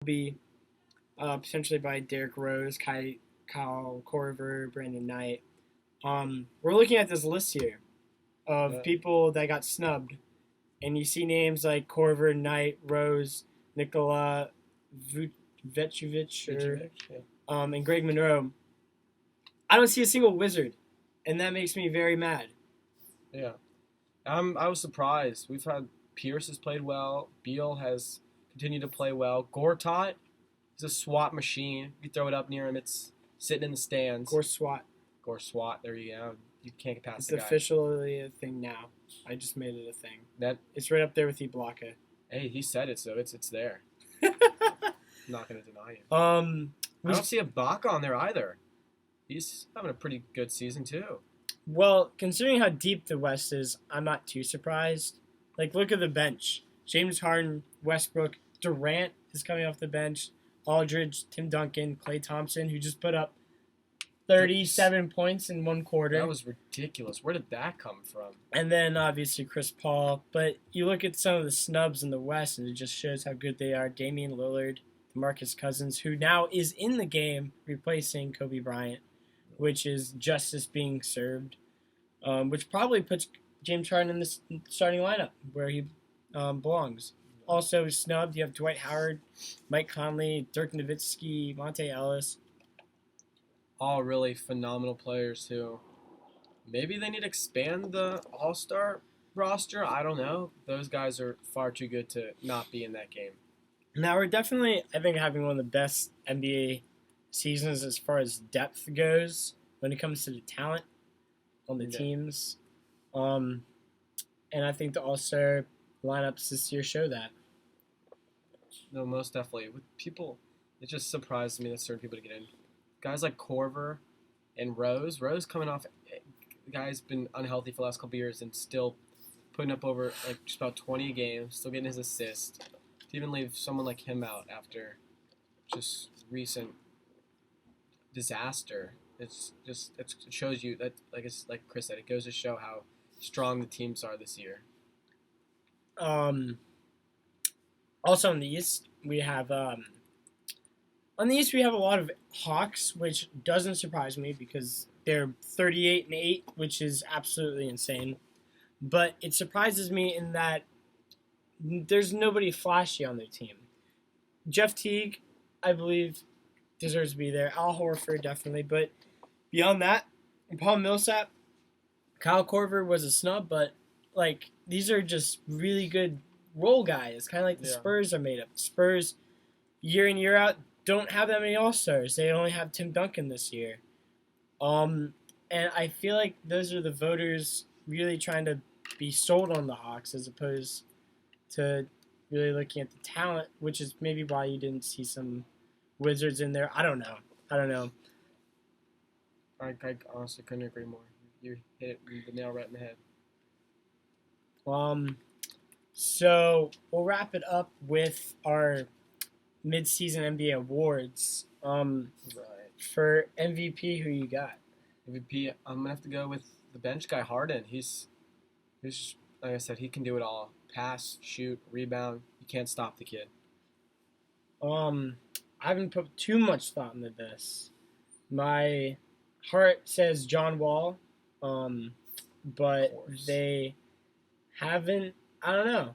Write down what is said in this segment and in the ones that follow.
Be potentially by Derrick Rose, Kyle Korver, Brandon Knight. We're looking at this list here of Yeah. people that got snubbed, and you see names like Korver, Knight, Rose, Nikola Vucevic, Yeah. and Greg Monroe. I don't see a single Wizard, and that makes me very mad. Yeah. I was surprised. We've had Pierce has played well. Beal has continued to play well. Gortat, he's a SWAT machine. You throw it up near him, it's sitting in the stands. Gore SWAT. Gore SWAT. There you go. You can't get past It's the guy. officially a thing now. I just made it a thing. That It's right up there with Ibaka. hey, he said it, so it's there. I'm not gonna deny it. I don't see a Bach on there either. He's having a pretty good season too. Well, considering how deep the West is, I'm not too surprised. Like, look at the bench. James Harden, Westbrook, Durant is coming off the bench. Aldridge, Tim Duncan, Klay Thompson, who just put up 37 points in one quarter. That was ridiculous. Where did that come from? And then, obviously, Chris Paul. But you look at some of the snubs in the West, and it just shows how good they are. Damian Lillard, DeMarcus Cousins, who now is in the game replacing Kobe Bryant, which is justice being served, which probably puts James Harden in the starting lineup where he belongs. Also snubbed, you have Dwight Howard, Mike Conley, Dirk Nowitzki, Monte Ellis. All really phenomenal players too. Maybe they need to expand the All-Star roster. I don't know. Those guys are far too good to not be in that game. Now we're definitely, I think, having one of the best NBA seasons as far as depth goes when it comes to the talent on the teams. And I think the All-Star lineups this year show that. No, most definitely. With people, it just surprised me that certain people to get in. Guys like Corver and Rose. Rose coming off, the guy's been unhealthy for the last couple of years and still putting up over like just about 20 a game, still getting his assist. To even leave someone like him out after just recent disaster, it shows you that like Chris said, it goes to show how strong the teams are this year. Also in the East, we have on the East we have a lot of Hawks, which doesn't surprise me because they're 38-8, which is absolutely insane. But it surprises me in that there's nobody flashy on their team. Jeff Teague, I believe, deserves to be there. Al Horford, definitely. But beyond that, Paul Millsap, Kyle Korver was a snub, but like these are just really good role guys. Kind of like the Spurs are made up. Spurs, year in, year out, don't have that many All-Stars. They only have Tim Duncan this year. And I feel like those are the voters really trying to be sold on the Hawks as opposed to really looking at the talent, which is maybe why you didn't see some Wizards in there. I don't know. I honestly couldn't agree more. You hit the nail right in the head. So we'll wrap it up with our mid-season NBA awards. Right. For MVP, who you got? MVP, I'm gonna have to go with the bench guy Harden. He's like I said, he can do it all. Pass, shoot, rebound. You can't stop the kid. I haven't put too much thought into this. My heart says John Wall, but they haven't. I don't know.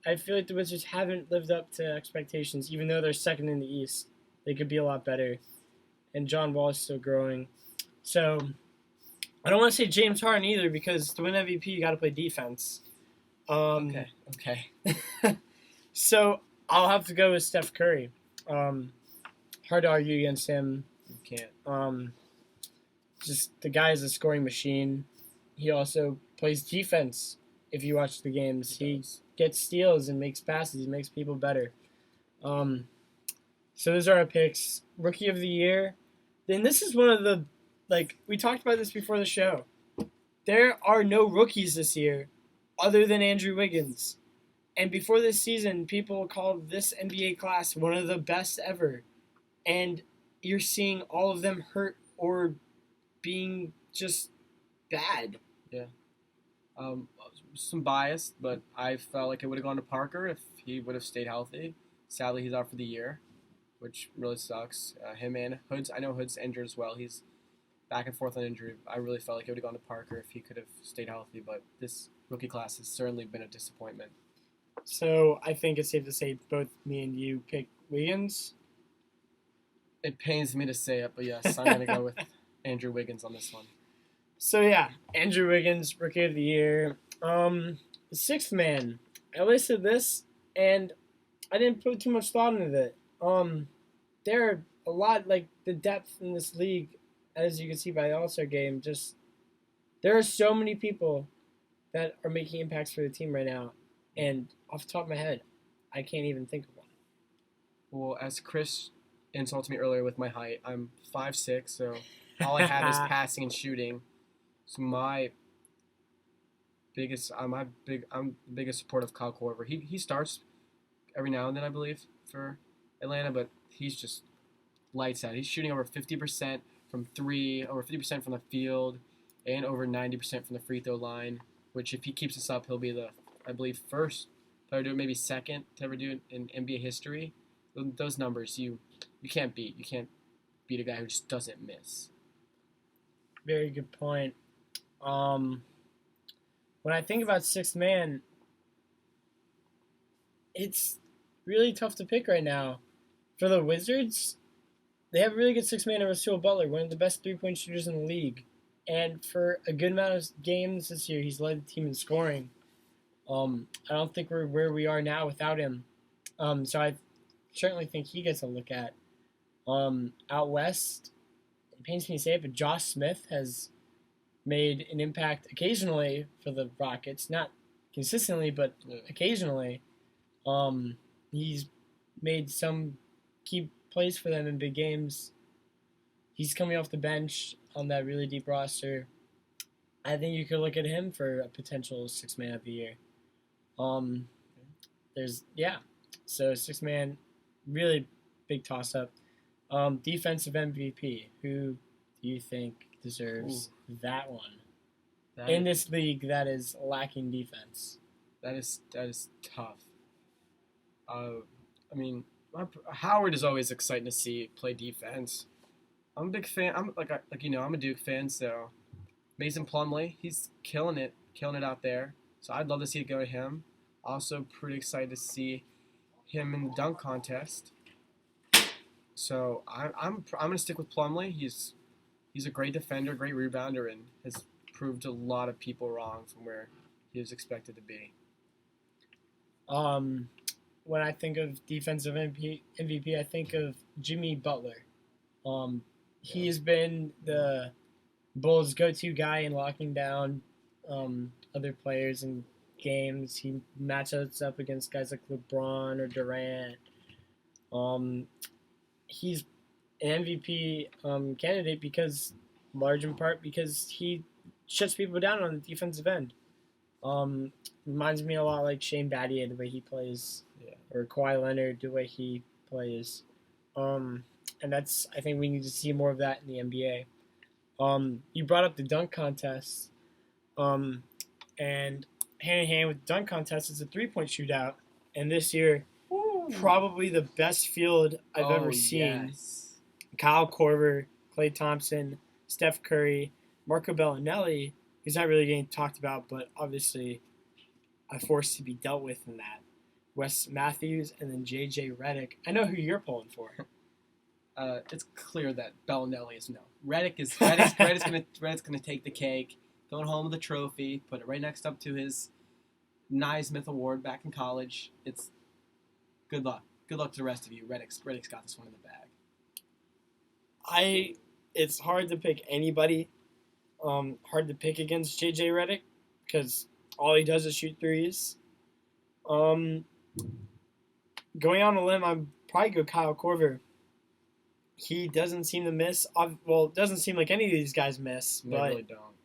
I feel like the Wizards haven't lived up to expectations, even though they're second in the East. They could be a lot better, and John Wall is still growing. So I don't want to say James Harden either because to win MVP you got to play defense. Okay. So I'll have to go with Steph Curry. Hard to argue against him. You can't. Just the guy is a scoring machine. He also plays defense. If you watch the games, he gets steals and makes passes. He makes people better. So those are our picks. Rookie of the year. Then this is one of the, we talked about this before the show. There are no rookies this year other than Andrew Wiggins. And before this season, people called this NBA class one of the best ever. And you're seeing all of them hurt or being just bad. Yeah. Some bias, but I felt like it would have gone to Parker if he would have stayed healthy. Sadly, he's out for the year. which really sucks. Him and Hoods. I know Hoods injured as well. He's back and forth on injury. I really felt like he would have gone to Parker if he could have stayed healthy, but this rookie class has certainly been a disappointment. So I think it's safe to say both me and you pick Wiggins. It pains me to say it, but yes, I'm going to go with Andrew Wiggins on this one. So yeah, Andrew Wiggins, Rookie of the Year. Sixth man. I listed this, and I didn't put too much thought into it. There are a lot, like, the depth in this league, as you can see by the All-Star game, just, there are so many people that are making impacts for the team right now, and off the top of my head, I can't even think of one. Well, as Chris insulted me earlier with my height, I'm 5'6", so all I have is passing and shooting. So I'm the biggest supporter of Kyle Korver. He starts every now and then, I believe, for Atlanta, but he's just lights out. He's shooting over 50% from three, over 50% from the field, and over 90% from the free throw line, which if he keeps this up, he'll be the, I believe, first to ever do it, maybe second to ever do it in NBA history. Those numbers you can't beat. You can't beat a guy who just doesn't miss. Very good point. When I think about sixth man, it's really tough to pick right now. For the Wizards, they have a really good sixth man in Russell Butler, one of the best three-point shooters in the league. And for a good amount of games this year, he's led the team in scoring. I don't think we're where we are now without him. So I certainly think he gets a look at. Out west, it pains me to say it, but Josh Smith has made an impact occasionally for the Rockets. Not consistently, but occasionally. He's made some key plays for them in big games. He's coming off the bench on that really deep roster. I think you could look at him for a potential sixth man of the year. So sixth man, really big toss up. Defensive MVP, who do you think deserves that one? In this league that is lacking defense. That is tough. I mean, Howard is always exciting to see play defense. I'm a big fan. I'm a Duke fan, so Mason Plumlee, he's killing it out there. So I'd love to see it go to him. Also, pretty excited to see him in the dunk contest. So I'm gonna stick with Plumlee. He's a great defender, great rebounder, and has proved a lot of people wrong from where he was expected to be. When I think of defensive MVP, I think of Jimmy Butler. He has been the Bulls' go-to guy in locking down other players in games. He matches up against guys like LeBron or Durant. He's an MVP candidate large in part because he shuts people down on the defensive end. Reminds me a lot like Shane Battier, the way he plays, or Kawhi Leonard, the way he plays. And I think we need to see more of that in the NBA. You brought up the dunk contest, and hand in hand with the dunk contest is a three-point shootout. And this year, probably the best field I've ever seen. Yes. Kyle Korver, Klay Thompson, Steph Curry, Marco Bellinelli, who's not really getting talked about, but obviously a force to be dealt with in that. Wes Matthews, and then J.J. Redick. I know who you're pulling for. It's clear that Bellinelli is no. Redick's gonna take the cake, going home with a trophy, put it right next up to his Naismith Award back in college. It's good luck. Good luck to the rest of you. Redick's got this one in the bag. It's hard to pick anybody. Hard to pick against J.J. Redick because all he does is shoot threes. Going on a limb, I'd probably go Kyle Korver. He doesn't seem to miss. Well, it doesn't seem like any of these guys miss. They really don't.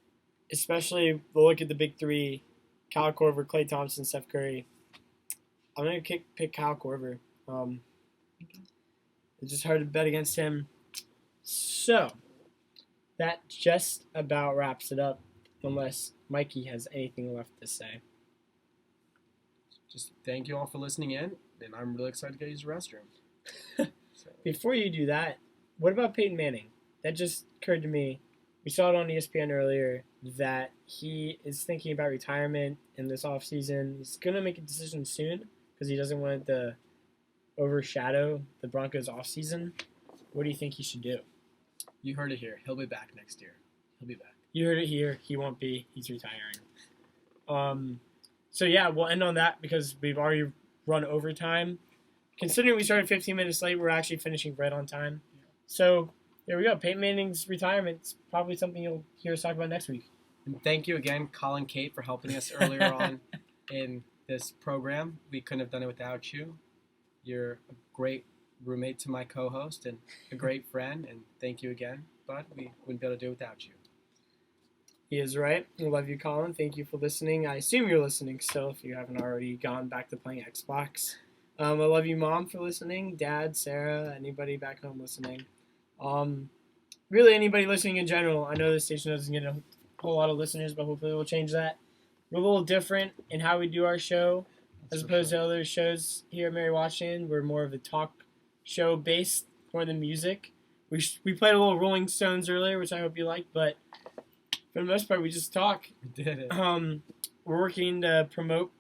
Especially look at the big three, Kyle Korver, Klay Thompson, Steph Curry. I'm going to pick Kyle Korver. It's just hard to bet against him. So, that just about wraps it up, unless Mikey has anything left to say. Just thank you all for listening in, and I'm really excited to go use the restroom. So. Before you do that, what about Peyton Manning? That just occurred to me. We saw it on ESPN earlier that he is thinking about retirement in this offseason. He's going to make a decision soon because he doesn't want it to overshadow the Broncos' offseason. What do you think he should do? You heard it here. He'll be back next year. He'll be back. You heard it here. He won't be. He's retiring. So, yeah, we'll end on that because we've already run overtime. Considering we started 15 minutes late, we're actually finishing right on time. So, there we go. Peyton Manning's retirement is probably something you'll hear us talk about next week. And thank you again, Colin Kate, for helping us earlier on in this program. We couldn't have done it without you. You're a great roommate to my co-host and a great friend, and thank you again. But we wouldn't be able to do it without you. He is right. We love you, Colin. Thank you for listening. I assume you're listening still if you haven't already gone back to playing Xbox. I love you, Mom, for listening. Dad, Sarah, anybody back home listening. Really anybody listening in general. I know this station doesn't get a whole lot of listeners, but hopefully we'll change that. We're a little different in how we do our show as opposed to other shows here at Mary Washington. We're more of a talk show based more than music. We played a little Rolling Stones earlier, which I hope you liked, but for the most part, we just talk. We did it. We're working to promote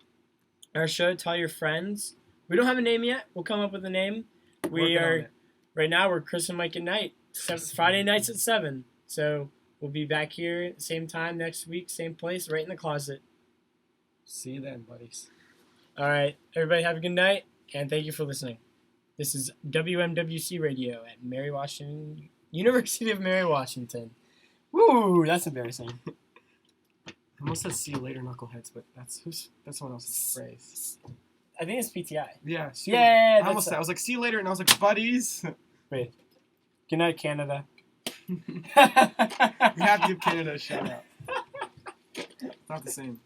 our show. Tell your friends. We don't have a name yet. We'll come up with a name. Right now, we're Chris and Mike at night. Friday nights at 7. So we'll be back here same time next week, same place, right in the closet. See you then, buddies. All right. Everybody have a good night, and thank you for listening. This is WMWC Radio at Mary Washington, University of Mary Washington. Woo, that's embarrassing. I almost said see you later, knuckleheads, but that's someone else's phrase. I think it's PTI. Yeah. Yeah. I was like, see you later, and I was like, buddies. Wait. Good night, Canada. We have to give Canada a shout out. Not the same.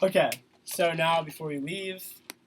Okay. So now, before we leave,